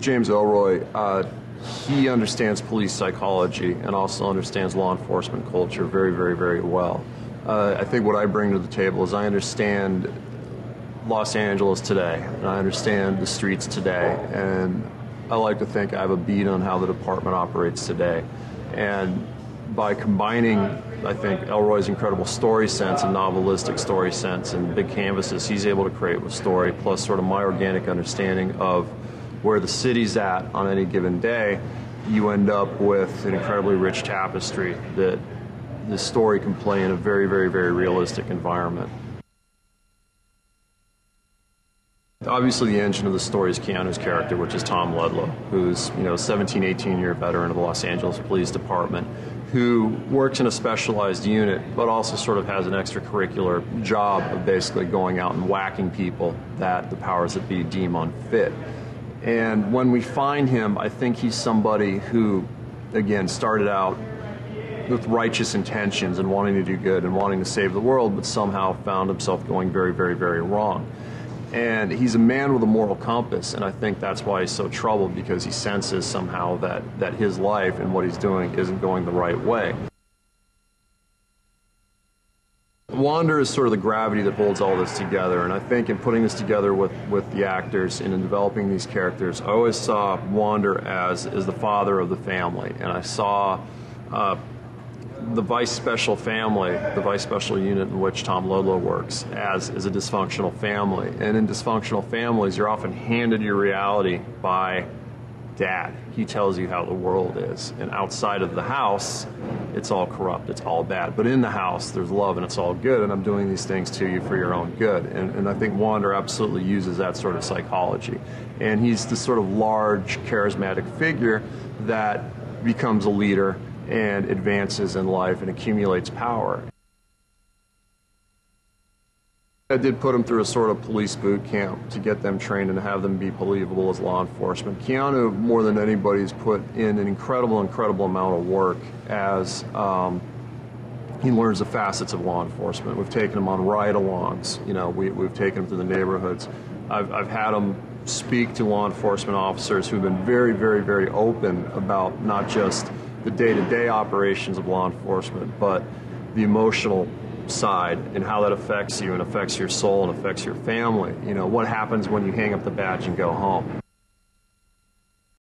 James Elroy, he understands police psychology and also understands law enforcement culture very, very, very well. I think what I bring to the table is I understand Los Angeles today, and I understand the streets today, and I like to think I have a beat on how the department operates today. And by combining, I think, Elroy's incredible story sense and novelistic story sense and big canvases he's able to create with story, plus sort of my organic understanding of where the city's at on any given day, you end up with an incredibly rich tapestry that the story can play in a very, very, very realistic environment. Obviously, the engine of the story is Keanu's character, which is Tom Ludlow, who's, 17, 18-year veteran of the Los Angeles Police Department, who works in a specialized unit, but also sort of has an extracurricular job of basically going out and whacking people that the powers that be deem unfit. And when we find him, I think he's somebody who, again, started out with righteous intentions and wanting to do good and wanting to save the world, but somehow found himself going very, very, very wrong. And he's a man with a moral compass, and I think that's why he's so troubled, because he senses somehow that his life and what he's doing isn't going the right way. Wander is sort of the gravity that holds all this together, and I think in putting this together with the actors and in developing these characters, I always saw Wander as the father of the family, and I saw the vice special family, the vice special unit in which Tom Ludlow works, as a dysfunctional family. And in dysfunctional families, you're often handed your reality by Dad. He tells you how the world is. And outside of the house, it's all corrupt, it's all bad. But in the house, there's love and it's all good, and I'm doing these things to you for your own good. And I think Wander absolutely uses that sort of psychology. And he's this sort of large, charismatic figure that becomes a leader and advances in life and accumulates power. I did put them through a sort of police boot camp to get them trained and have them be believable as law enforcement. Keanu, more than anybody, has put in an incredible, incredible amount of work as he learns the facets of law enforcement. We've taken him on ride-alongs. We've taken him to the neighborhoods. I've had him speak to law enforcement officers who've been very, very, very open about not just the day-to-day operations of law enforcement, but the emotional side and how that affects you and affects your soul and affects your family. What happens when you hang up the badge and go home?